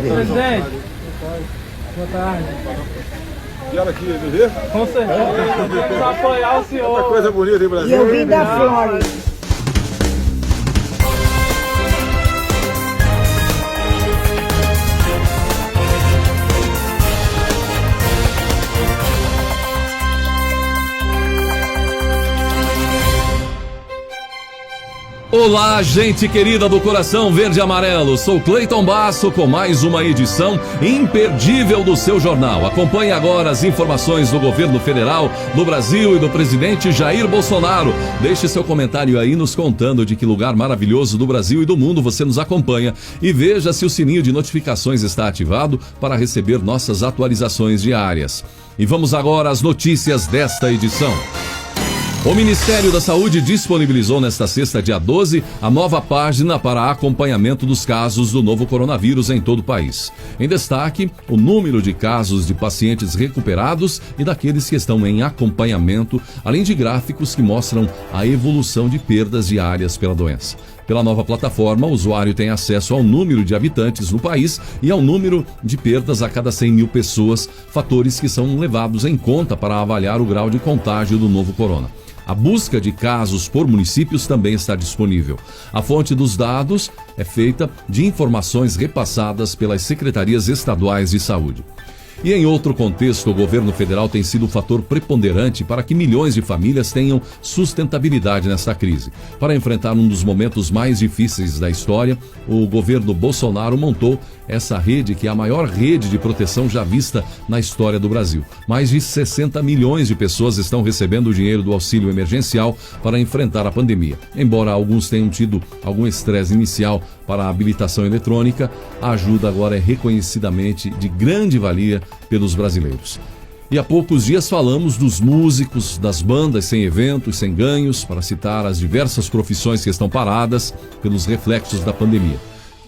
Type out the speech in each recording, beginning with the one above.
Presidente. Boa tarde. E ela aqui, me vê? Com certeza. Vamos apoiar o senhor. Uma coisa bonita em Brasil. E eu vim da Flórida. Olá, gente querida do coração verde e amarelo, sou Cleiton Basso com mais uma edição imperdível do seu jornal. Acompanhe agora as informações do governo federal, do Brasil e do presidente Jair Bolsonaro. Deixe seu comentário aí nos contando de que lugar maravilhoso do Brasil e do mundo você nos acompanha e veja se o sininho de notificações está ativado para receber nossas atualizações diárias. E vamos agora às notícias desta edição. O Ministério da Saúde disponibilizou nesta sexta, dia 12, a nova página para acompanhamento dos casos do novo coronavírus em todo o país. Em destaque, o número de casos de pacientes recuperados e daqueles que estão em acompanhamento, além de gráficos que mostram a evolução de perdas diárias pela doença. Pela nova plataforma, o usuário tem acesso ao número de habitantes no país e ao número de perdas a cada 100 mil pessoas, fatores que são levados em conta para avaliar o grau de contágio do novo corona. A busca de casos por municípios também está disponível. A fonte dos dados é feita de informações repassadas pelas secretarias estaduais de saúde. E em outro contexto, o governo federal tem sido um fator preponderante para que milhões de famílias tenham sustentabilidade nesta crise. Para enfrentar um dos momentos mais difíceis da história, o governo Bolsonaro montou essa rede, que é a maior rede de proteção já vista na história do Brasil. Mais de 60 milhões de pessoas estão recebendo o dinheiro do auxílio emergencial para enfrentar a pandemia. Embora alguns tenham tido algum estresse inicial para a habilitação eletrônica, a ajuda agora é reconhecidamente de grande valia pelos brasileiros. E há poucos dias falamos dos músicos, das bandas sem eventos, sem ganhos, para citar as diversas profissões que estão paradas pelos reflexos da pandemia.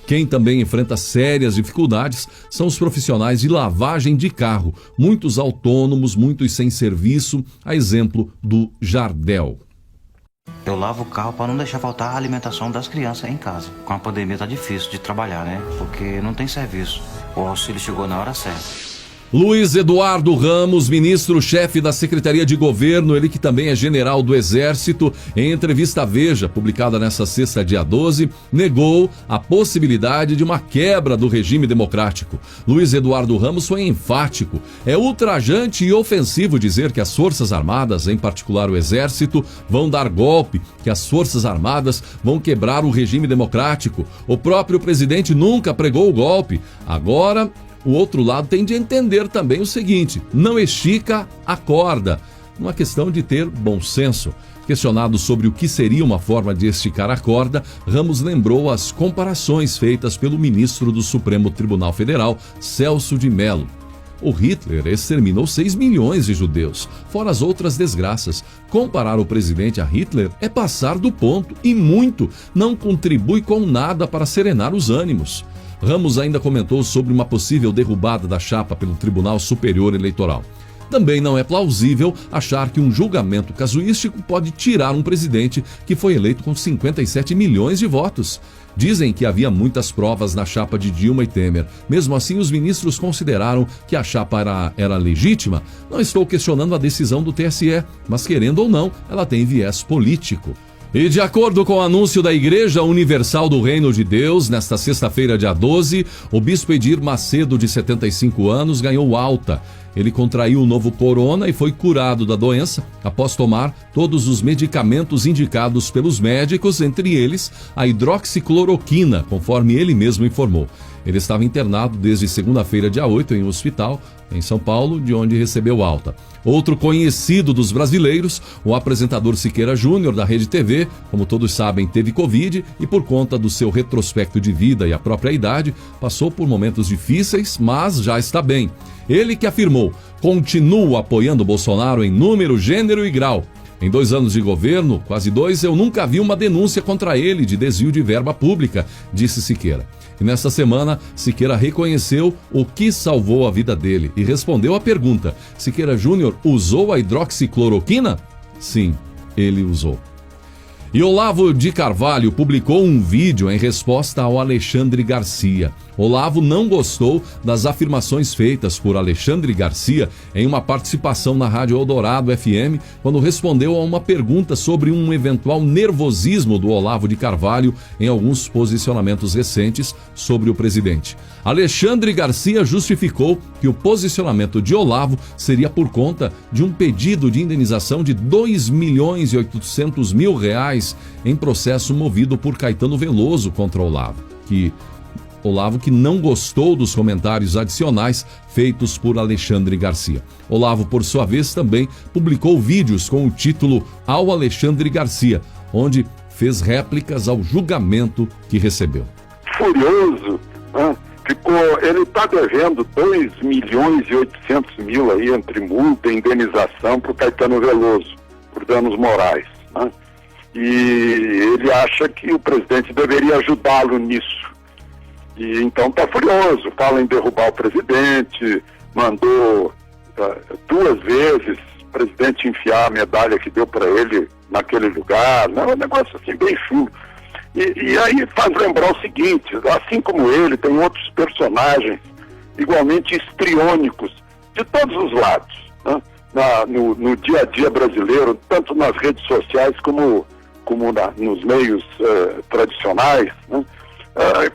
Quem também enfrenta sérias dificuldades são os profissionais de lavagem de carro, muitos autônomos, muitos sem serviço, a exemplo do Jardel. Eu lavo o carro para não deixar faltar a alimentação das crianças em casa. Com a pandemia tá difícil de trabalhar, né? Porque não tem serviço. O auxílio chegou na hora certa. Luiz Eduardo Ramos, ministro-chefe da Secretaria de Governo, ele que também é general do Exército, em entrevista à Veja, publicada nesta sexta, dia 12, negou a possibilidade de uma quebra do regime democrático. Luiz Eduardo Ramos foi enfático. É ultrajante e ofensivo dizer que as Forças Armadas, em particular o Exército, vão dar golpe, que as Forças Armadas vão quebrar o regime democrático. O próprio presidente nunca pregou o golpe. Agora, o outro lado tem de entender também o seguinte: não estica a corda. Uma questão de ter bom senso. Questionado sobre o que seria uma forma de esticar a corda, Ramos lembrou as comparações feitas pelo ministro do Supremo Tribunal Federal, Celso de Mello. O Hitler exterminou 6 milhões de judeus, fora as outras desgraças. Comparar o presidente a Hitler é passar do ponto e muito, não contribui com nada para serenar os ânimos. Ramos ainda comentou sobre uma possível derrubada da chapa pelo Tribunal Superior Eleitoral. Também não é plausível achar que um julgamento casuístico pode tirar um presidente que foi eleito com 57 milhões de votos. Dizem que havia muitas provas na chapa de Dilma e Temer. Mesmo assim, os ministros consideraram que a chapa era legítima. Não estou questionando a decisão do TSE, mas querendo ou não, ela tem viés político. E de acordo com o anúncio da Igreja Universal do Reino de Deus, nesta sexta-feira, dia 12, o bispo Edir Macedo, de 75 anos, ganhou alta. Ele contraiu o novo corona e foi curado da doença após tomar todos os medicamentos indicados pelos médicos, entre eles a hidroxicloroquina, conforme ele mesmo informou. Ele estava internado desde segunda-feira, dia 8, em um hospital em São Paulo, de onde recebeu alta. Outro conhecido dos brasileiros, o apresentador Siqueira Júnior, da Rede TV, como todos sabem, teve Covid e, por conta do seu retrospecto de vida e a própria idade, passou por momentos difíceis, mas já está bem. Ele que afirmou: continuo apoiando Bolsonaro em número, gênero e grau. Em 2 anos de governo, quase 2, eu nunca vi uma denúncia contra ele de desvio de verba pública, disse Siqueira. E nesta semana, Siqueira reconheceu o que salvou a vida dele e respondeu à pergunta: Siqueira Júnior usou a hidroxicloroquina? Sim, ele usou. E Olavo de Carvalho publicou um vídeo em resposta ao Alexandre Garcia. Olavo não gostou das afirmações feitas por Alexandre Garcia em uma participação na Rádio Eldorado FM, quando respondeu a uma pergunta sobre um eventual nervosismo do Olavo de Carvalho em alguns posicionamentos recentes sobre o presidente. Alexandre Garcia justificou que o posicionamento de Olavo seria por conta de um pedido de indenização de R$2.800.000 em processo movido por Caetano Veloso contra Olavo, que não gostou dos comentários adicionais feitos por Alexandre Garcia. Olavo, por sua vez, também publicou vídeos com o título Ao Alexandre Garcia, onde fez réplicas ao julgamento que recebeu. Furioso, né? Ele está devendo R$2.800.000 aí entre multa e indenização para o Caetano Veloso, por danos morais, né? E ele acha que o presidente deveria ajudá-lo nisso. E então está furioso, fala em derrubar o presidente, mandou 2 vezes o presidente enfiar a medalha que deu para ele naquele lugar, né? Um negócio assim bem chulo. E aí faz lembrar o seguinte, assim como ele, tem outros personagens igualmente histriônicos, de todos os lados, né? No dia a dia brasileiro, tanto nas redes sociais como nos meios tradicionais, né?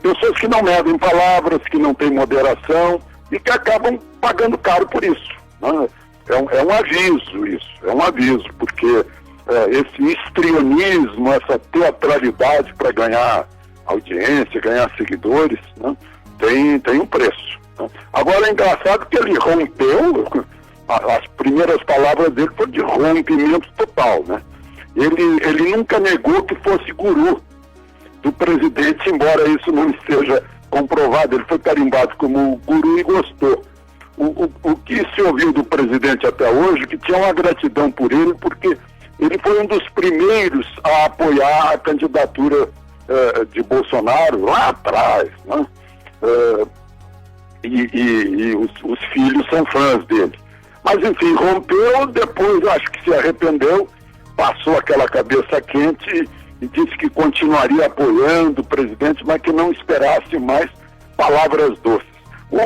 Pessoas que não medem palavras, que não têm moderação e que acabam pagando caro por isso, né? É um aviso isso, porque esse histrionismo, essa teatralidade para ganhar audiência, ganhar seguidores, né, tem um preço, né? Agora é engraçado que ele rompeu, as primeiras palavras dele foram de rompimento total, né? Ele nunca negou que fosse guru do presidente, embora isso não esteja comprovado. Ele foi carimbado como guru e gostou. O que se ouviu do presidente até hoje, que tinha uma gratidão por ele, porque ele foi um dos primeiros a apoiar a candidatura de Bolsonaro lá atrás, né? E os filhos são fãs dele. Mas enfim, rompeu, depois acho que se arrependeu, passou aquela cabeça quente e disse que continuaria apoiando o presidente, mas que não esperasse mais palavras doces.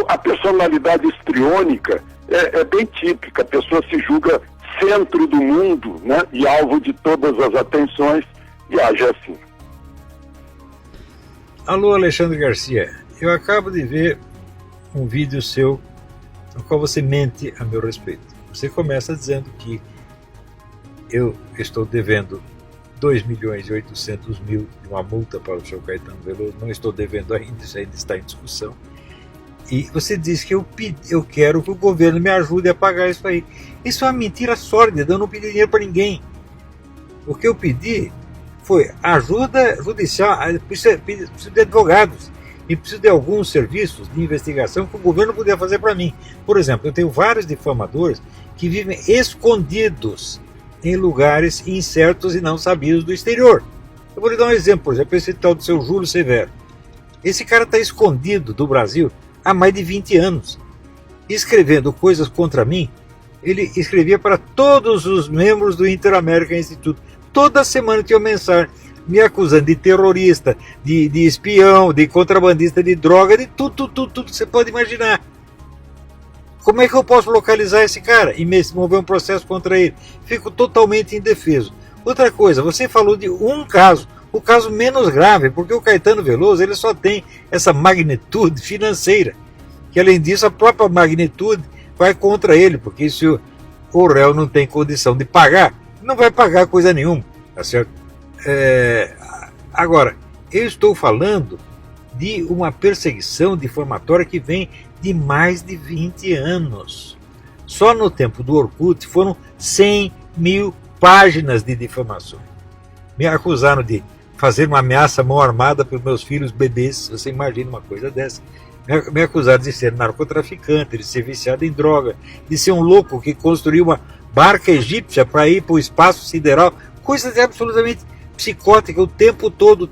A personalidade histriônica é bem típica, a pessoa se julga centro do mundo, né, e alvo de todas as atenções, e age assim. Alô, Alexandre Garcia, eu acabo de ver um vídeo seu no qual você mente a meu respeito. Você começa dizendo que eu estou devendo R$2.800.000 de uma multa para o senhor Caetano Veloso, não estou devendo ainda, isso ainda está em discussão. E você diz que eu quero que o governo me ajude a pagar isso aí. Isso é uma mentira sórdida, eu não pedi dinheiro para ninguém. O que eu pedi foi ajuda judicial, preciso de advogados e preciso de alguns serviços de investigação que o governo poderia fazer para mim. Por exemplo, eu tenho vários difamadores que vivem escondidos em lugares incertos e não sabidos do exterior. Eu vou lhe dar um exemplo, por exemplo, esse tal do seu Júlio Severo. Esse cara está escondido do Brasil há mais de 20 anos, escrevendo coisas contra mim. Ele escrevia para todos os membros do Interamérica Institute. Toda semana tinha uma mensagem me acusando de terrorista, de espião, de contrabandista de droga, de tudo que você pode imaginar. Como é que eu posso localizar esse cara e mover um processo contra ele? Fico totalmente indefeso. Outra coisa, você falou de um caso, o caso menos grave, porque o Caetano Veloso ele só tem essa magnitude financeira, que além disso a própria magnitude vai contra ele, porque se o réu não tem condição de pagar, não vai pagar coisa nenhuma, tá certo? Agora, eu estou falando de uma perseguição difamatória que vem de mais de 20 anos. Só no tempo do Orkut foram 100.000 páginas de difamações. Me acusaram de fazer uma ameaça mão armada para os meus filhos bebês. Você imagina uma coisa dessa? Me acusaram de ser narcotraficante, de ser viciado em droga, de ser um louco que construiu uma barca egípcia para ir para o espaço sideral. Coisas absolutamente psicóticas o tempo todo,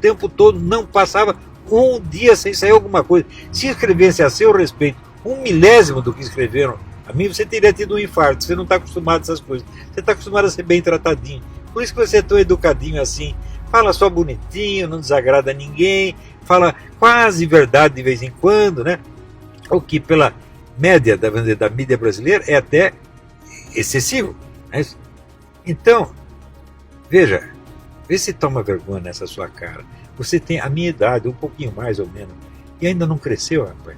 não passava um dia sem sair alguma coisa. Se escrevesse a seu respeito 1/1000 do que escreveram a mim, você teria tido um infarto. Você não está acostumado a essas coisas. Você está acostumado a ser bem tratadinho. Por isso que você é tão educadinho assim, fala só bonitinho, não desagrada ninguém, fala quase verdade de vez em quando, né? O que pela média da mídia brasileira é até excessivo. Né? Então, veja, vê se toma vergonha nessa sua cara. Você tem a minha idade, um pouquinho mais ou menos, e ainda não cresceu, rapaz.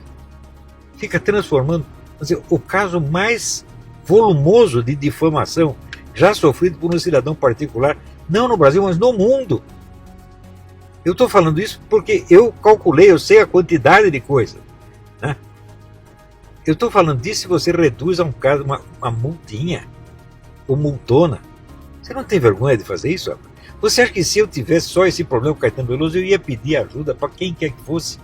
Fica transformando, dizer, o caso mais volumoso de difamação já sofrido por um cidadão particular, não no Brasil, mas no mundo. Eu estou falando isso porque eu calculei, eu sei a quantidade de coisa. Né? Eu estou falando disso se você reduz a um caso, uma multinha, ou multona. Você não tem vergonha de fazer isso, rapaz? Você acha que se eu tivesse só esse problema com o Caetano Veloso, eu ia pedir ajuda para quem quer que fosse?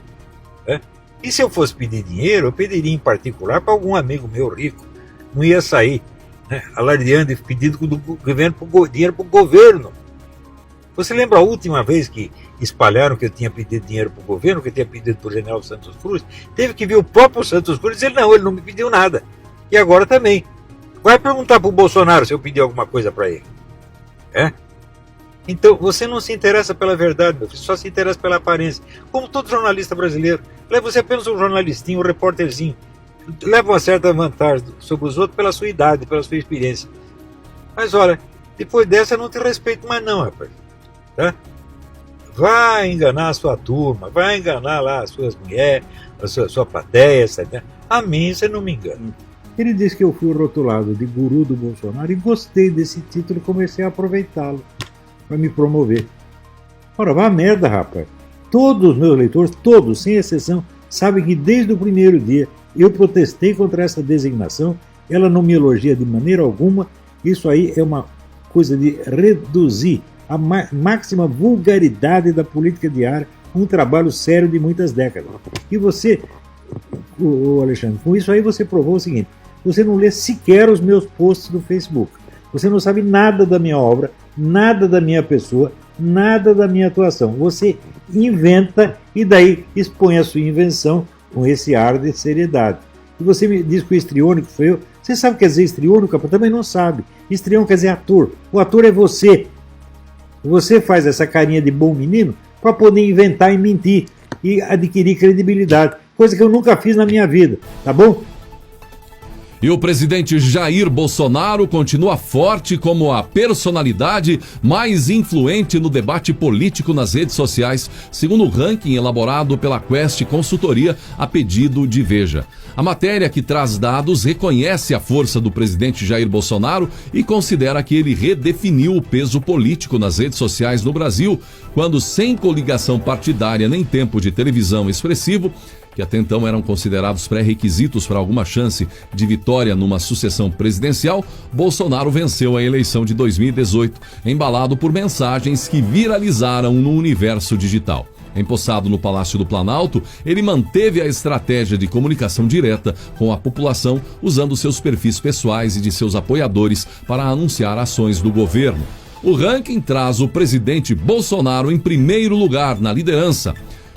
Né? E se eu fosse pedir dinheiro, eu pediria em particular para algum amigo meu rico. Não ia sair, né, alardeando e pedindo dinheiro para o governo. Você lembra a última vez que espalharam que eu tinha pedido dinheiro para o governo, que eu tinha pedido para o general Santos Cruz? Teve que vir o próprio Santos Cruz e dizer, não, ele não me pediu nada. E agora também. Vai perguntar para o Bolsonaro se eu pedi alguma coisa para ele. É? Então, você não se interessa pela verdade, meu filho, só se interessa pela aparência. Como todo jornalista brasileiro. Você é apenas um jornalistinho, um repórterzinho. Leva uma certa vantagem sobre os outros pela sua idade, pela sua experiência. Mas olha, depois dessa eu não te respeito mais não, rapaz. Tá? Vai enganar a sua turma, vai enganar lá as suas mulheres, a sua plateia, sabe? A mim você não me engana. Ele disse que eu fui rotulado de guru do Bolsonaro e gostei desse título e comecei a aproveitá-lo para me promover. Ora, vá a merda, rapaz. Todos os meus leitores, todos, sem exceção, sabem que desde o primeiro dia eu protestei contra essa designação, ela não me elogia de maneira alguma, isso aí é uma coisa de reduzir a máxima vulgaridade da política diária, um trabalho sério de muitas décadas. E você, o Alexandre, com isso aí você provou o seguinte, você não lê sequer os meus posts do Facebook, você não sabe nada da minha obra, nada da minha pessoa, nada da minha atuação, você inventa e daí expõe a sua invenção com esse ar de seriedade. E você me diz que o histriônico foi eu, você sabe o que quer dizer histriônico? Também não sabe. Histriônico quer dizer ator, o ator é você. Você faz essa carinha de bom menino para poder inventar e mentir e adquirir credibilidade, coisa que eu nunca fiz na minha vida, tá bom? E o presidente Jair Bolsonaro continua forte como a personalidade mais influente no debate político nas redes sociais, segundo o ranking elaborado pela Quest Consultoria a pedido de Veja. A matéria, que traz dados, reconhece a força do presidente Jair Bolsonaro e considera que ele redefiniu o peso político nas redes sociais no Brasil, quando, sem coligação partidária nem tempo de televisão expressivo, que até então eram considerados pré-requisitos para alguma chance de vitória numa sucessão presidencial, Bolsonaro venceu a eleição de 2018, embalado por mensagens que viralizaram no universo digital. Empossado no Palácio do Planalto, ele manteve a estratégia de comunicação direta com a população, usando seus perfis pessoais e de seus apoiadores para anunciar ações do governo. O ranking traz o presidente Bolsonaro em primeiro lugar na liderança.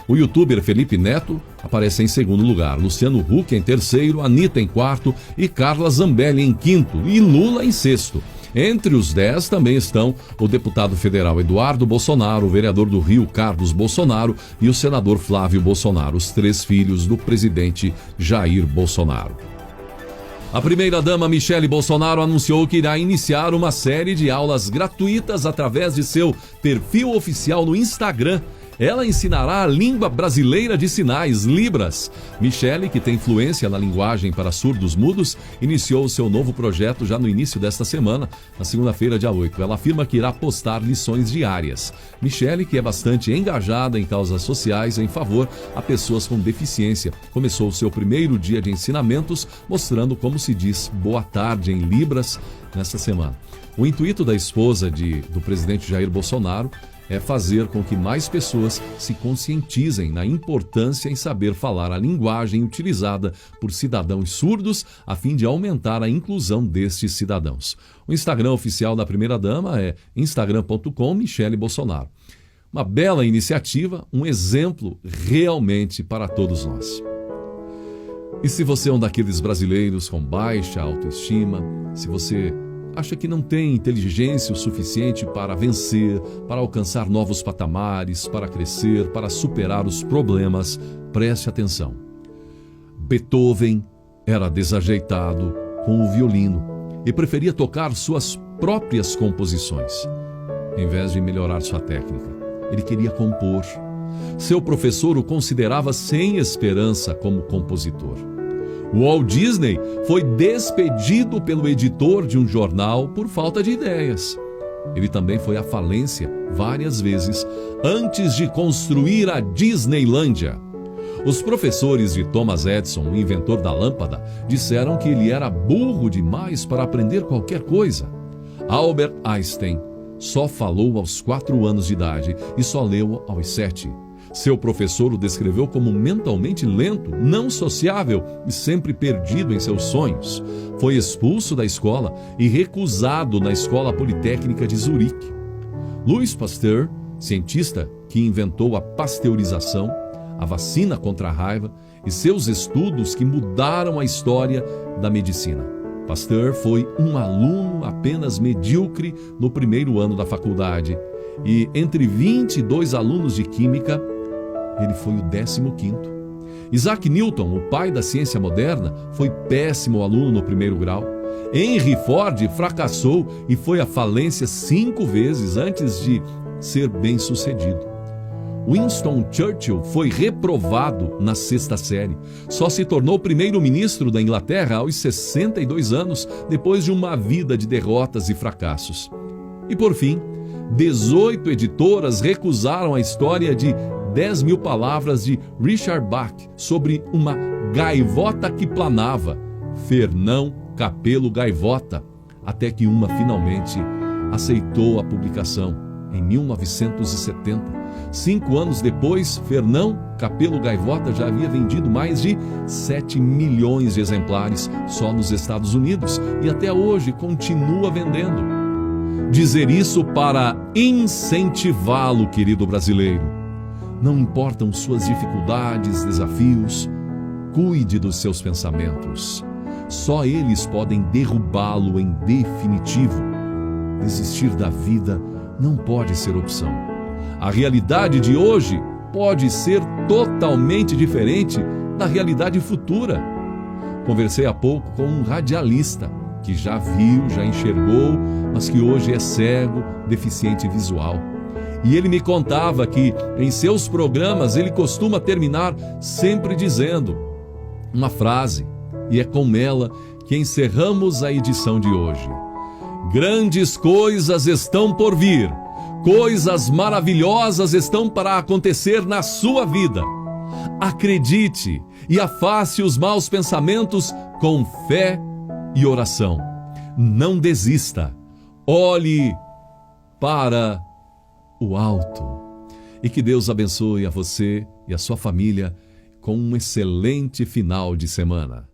O youtuber Felipe Neto aparece em segundo lugar, Luciano Huck em terceiro, Anitta em quarto e Carla Zambelli em quinto e Lula em sexto. Entre os 10 também estão o deputado federal Eduardo Bolsonaro, o vereador do Rio Carlos Bolsonaro e o senador Flávio Bolsonaro, os 3 filhos do presidente Jair Bolsonaro. A primeira-dama Michele Bolsonaro anunciou que irá iniciar uma série de aulas gratuitas através de seu perfil oficial no Instagram. Ela ensinará a língua brasileira de sinais, Libras. Michele, que tem fluência na linguagem para surdos mudos, iniciou seu novo projeto já no início desta semana, na segunda-feira, dia 8. Ela afirma que irá postar lições diárias. Michele, que é bastante engajada em causas sociais em favor a pessoas com deficiência, começou seu primeiro dia de ensinamentos mostrando como se diz boa tarde em Libras nesta semana. O intuito da esposa do presidente Jair Bolsonaro é fazer com que mais pessoas se conscientizem na importância em saber falar a linguagem utilizada por cidadãos surdos, a fim de aumentar a inclusão destes cidadãos. O Instagram oficial da primeira-dama é instagram.com/Michele Bolsonaro. Uma bela iniciativa, um exemplo realmente para todos nós. E se você é um daqueles brasileiros com baixa autoestima, se você acha que não tem inteligência o suficiente para vencer, para alcançar novos patamares, para crescer, para superar os problemas, preste atenção. Beethoven era desajeitado com o violino e preferia tocar suas próprias composições, em vez de melhorar sua técnica. Ele queria compor. Seu professor o considerava sem esperança como compositor. Walt Disney foi despedido pelo editor de um jornal por falta de ideias. Ele também foi à falência várias vezes antes de construir a Disneylândia. Os professores de Thomas Edison, o inventor da lâmpada, disseram que ele era burro demais para aprender qualquer coisa. Albert Einstein só falou aos 4 anos de idade e só leu aos 7. Seu professor o descreveu como mentalmente lento, não sociável e sempre perdido em seus sonhos. Foi expulso da escola e recusado na Escola Politécnica de Zurique. Louis Pasteur, cientista que inventou a pasteurização, a vacina contra a raiva e seus estudos que mudaram a história da medicina. Pasteur foi um aluno apenas medíocre no primeiro ano da faculdade e, entre 22 alunos de química, ele foi o 15º. Isaac Newton, o pai da ciência moderna, foi péssimo aluno no primeiro grau. Henry Ford fracassou e foi à falência 5 vezes antes de ser bem-sucedido. Winston Churchill foi reprovado na 6ª série. Só se tornou primeiro-ministro da Inglaterra aos 62 anos, depois de uma vida de derrotas e fracassos. E por fim, 18 editoras recusaram a história de 10.000 palavras de Richard Bach sobre uma gaivota que planava, Fernão Capelo Gaivota, até que uma finalmente aceitou a publicação em 1970. 5 anos depois, Fernão Capelo Gaivota já havia vendido mais de 7 milhões de exemplares só nos Estados Unidos e até hoje continua vendendo. Dizer isso para incentivá-lo, querido brasileiro. Não importam suas dificuldades, desafios, cuide dos seus pensamentos. Só eles podem derrubá-lo em definitivo. Desistir da vida não pode ser opção. A realidade de hoje pode ser totalmente diferente da realidade futura. Conversei há pouco com um radialista que já viu, já enxergou, mas que hoje é cego, deficiente visual. E ele me contava que em seus programas ele costuma terminar sempre dizendo uma frase, e é com ela que encerramos a edição de hoje. Grandes coisas estão por vir. Coisas maravilhosas estão para acontecer na sua vida. Acredite e afaste os maus pensamentos com fé e oração. Não desista. Olhe para o alto. E que Deus abençoe a você e a sua família com um excelente final de semana.